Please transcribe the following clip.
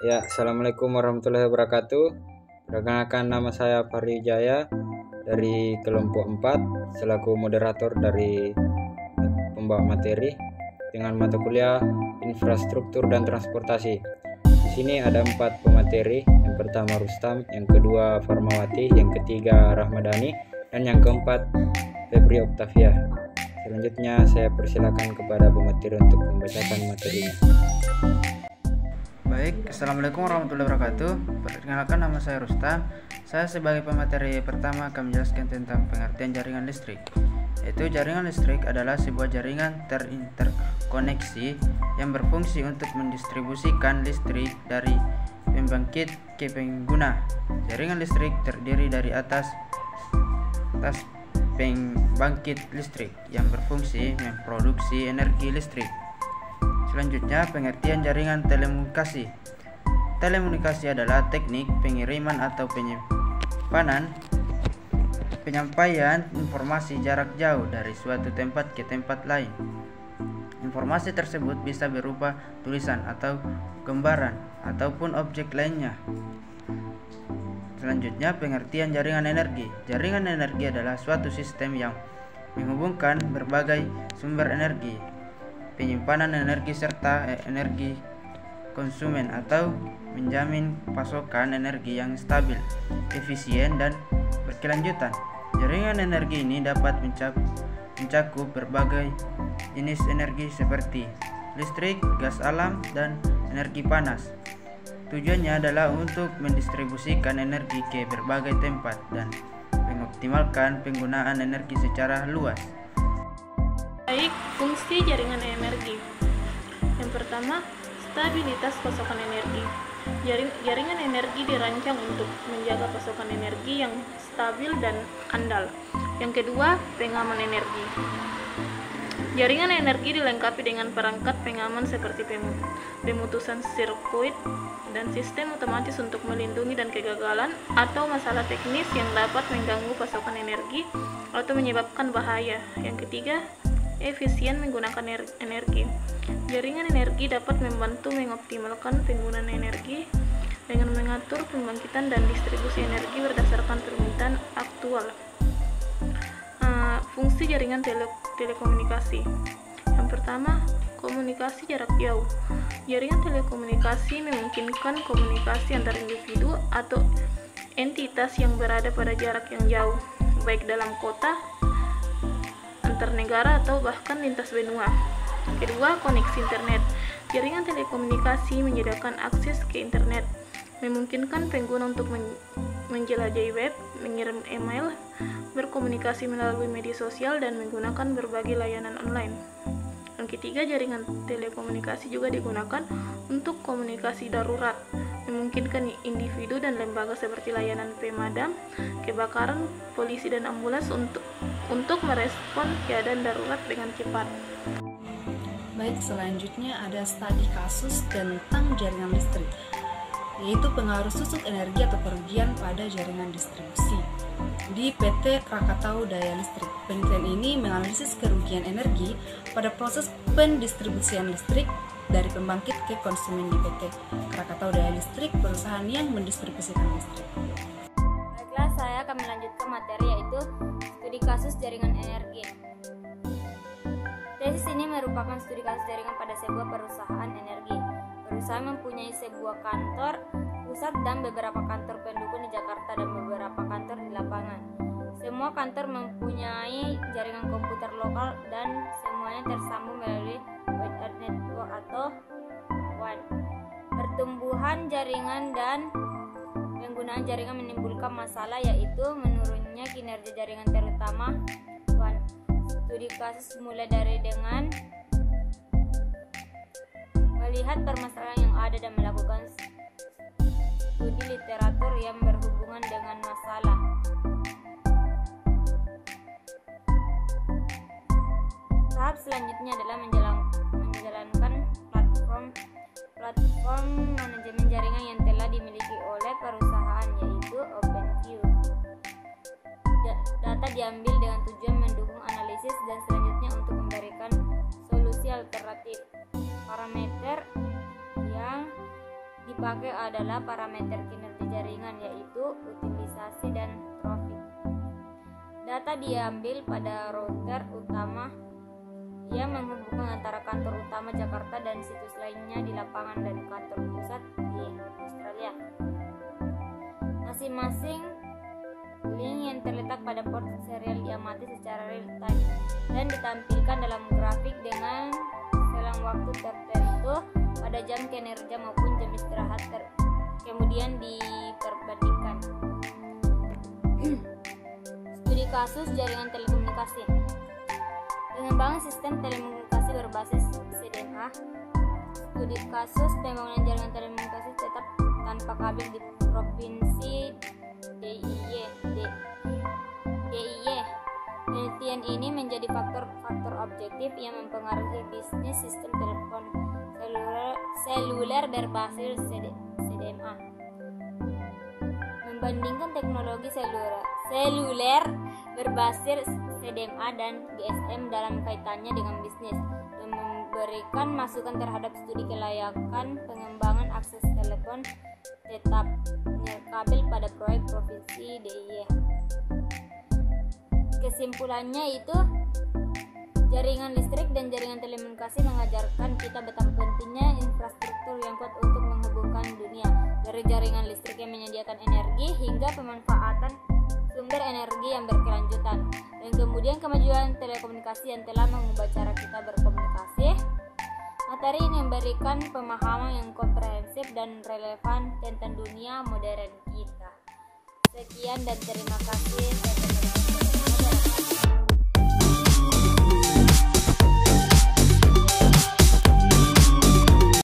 Ya, Assalamualaikum warahmatullahi wabarakatuh. Perkenalkan, nama saya Fahri Jaya dari kelompok 4 selaku moderator dari pembawa materi dengan mata kuliah infrastruktur dan transportasi. Di sini ada 4 pemateri. Yang pertama Rustam, yang kedua Farmawati, yang ketiga Rahmadani, dan yang keempat Febri Oktavia. Selanjutnya saya persilakan kepada pemateri untuk membacakan materinya. Baik, Assalamualaikum warahmatullahi wabarakatuh. Perkenalkan, nama saya Rustam. Saya sebagai pemateri pertama akan menjelaskan tentang pengertian jaringan listrik. Yaitu jaringan listrik adalah sebuah jaringan terinterkoneksi yang berfungsi untuk mendistribusikan listrik dari pembangkit ke pengguna. Jaringan listrik terdiri dari atas pembangkit listrik yang berfungsi memproduksi energi listrik. Selanjutnya, pengertian jaringan telekomunikasi. Telekomunikasi adalah teknik pengiriman atau penyampaian informasi jarak jauh dari suatu tempat ke tempat lain. Informasi tersebut bisa berupa tulisan atau gambaran ataupun objek lainnya. Selanjutnya, pengertian jaringan energi. Jaringan energi adalah suatu sistem yang menghubungkan berbagai sumber energi, penyimpanan energi serta energi konsumen atau menjamin pasokan energi yang stabil, efisien, dan berkelanjutan. Jaringan energi ini dapat mencakup berbagai jenis energi seperti listrik, gas alam, dan energi panas. Tujuannya adalah untuk mendistribusikan energi ke berbagai tempat dan mengoptimalkan penggunaan energi secara luas. Baik, fungsi jaringan energi. Yang pertama, stabilitas pasokan energi. Jaringan energi dirancang untuk menjaga pasokan energi yang stabil dan andal. Yang kedua, pengaman energi. Jaringan energi dilengkapi dengan perangkat pengaman seperti pemutusan sirkuit dan sistem otomatis untuk melindungi dan kegagalan atau masalah teknis yang dapat mengganggu pasokan energi atau menyebabkan bahaya. Yang ketiga, efisien menggunakan energi. Jaringan energi dapat membantu mengoptimalkan penggunaan energi dengan mengatur pembangkitan dan distribusi energi berdasarkan permintaan aktual. Fungsi jaringan telekomunikasi. Yang pertama, komunikasi jarak jauh. Jaringan telekomunikasi memungkinkan komunikasi antar individu atau entitas yang berada pada jarak yang jauh, baik dalam kota, antar negara, atau bahkan lintas benua. Kedua, koneksi internet. Jaringan telekomunikasi menyediakan akses ke internet, memungkinkan pengguna untuk menjelajahi web, mengirim email, berkomunikasi melalui media sosial, dan menggunakan berbagai layanan online. Yang ketiga, jaringan telekomunikasi juga digunakan untuk komunikasi darurat, memungkinkan individu dan lembaga seperti layanan pemadam kebakaran, polisi, dan ambulans untuk merespon keadaan darurat dengan cepat. Baik, selanjutnya ada studi kasus tentang jaringan listrik, yaitu pengaruh susut energi atau kerugian pada jaringan distribusi di PT Krakatau Daya Listrik. Penelitian ini menganalisis kerugian energi pada proses pendistribusian listrik dari pembangkit ke konsumen di PT Krakatau Daya Listrik, perusahaan yang mendistribusikan listrik. Baiklah, saya akan melanjutkan materi yaitu studi kasus jaringan energi. Tesis ini merupakan studi kasus jaringan pada sebuah perusahaan energi. Perusahaan mempunyai sebuah kantor pusat dan beberapa kantor pendukung di Jakarta dan beberapa kantor di lapangan. Semua kantor mempunyai jaringan komputer lokal dan semuanya tersambung melalui Wide Area Network atau WAN. Pertumbuhan jaringan dan penggunaan jaringan menimbulkan masalah, yaitu menurunnya kinerja jaringan terutama WAN. Studi kasus mulai dengan melihat permasalahan yang ada dan melakukan studi literatur yang berhubungan dengan masalah. Tahap selanjutnya adalah menjalankan platform manajemen jaringan yang telah dimiliki oleh perusahaan, yaitu OpenView. Data diambil dengan tujuan mendukung analisis dan selanjutnya untuk memberikan solusi alternatif. Parameter yang dipakai adalah parameter kinerja jaringan, yaitu utilisasi dan traffic. Data diambil pada router utama yang menghubungkan antara kantor utama Jakarta dan situs lainnya di lapangan dan kantor pusat di Australia. Masing-masing link yang terletak pada port serial diamati secara real time dan ditampilkan dalam grafik dengan selang waktu tertentu pada jam kinerja maupun jam istirahat kemudian diperbandingkan. Studi kasus jaringan telekomunikasi. Pengembangan sistem telekomunikasi berbasis CDMA. Studi kasus pembangunan jaringan telekomunikasi tetap tanpa kabel di provinsi DIY. Penelitian ini menjadi faktor objektif yang mempengaruhi bisnis sistem telepon seluler berbasis CDMA. Membandingkan teknologi seluler berbasis CDMA dan GSM dalam kaitannya dengan bisnis dan memberikan masukan terhadap studi kelayakan pengembangan akses telepon tetap nirkabel pada proyek provinsi DIY. Kesimpulannya itu, jaringan listrik dan jaringan telekomunikasi mengajarkan kita betapa pentingnya infrastruktur yang kuat untuk menghubungkan dunia, dari jaringan listrik yang menyediakan energi hingga pemanfaatan sumber energi yang berkelanjutan, dan kemudian kemajuan telekomunikasi yang telah mengubah cara kita berkomunikasi. Materi ini memberikan pemahaman yang komprehensif dan relevan tentang dunia modern kita. Sekian dan terima kasih.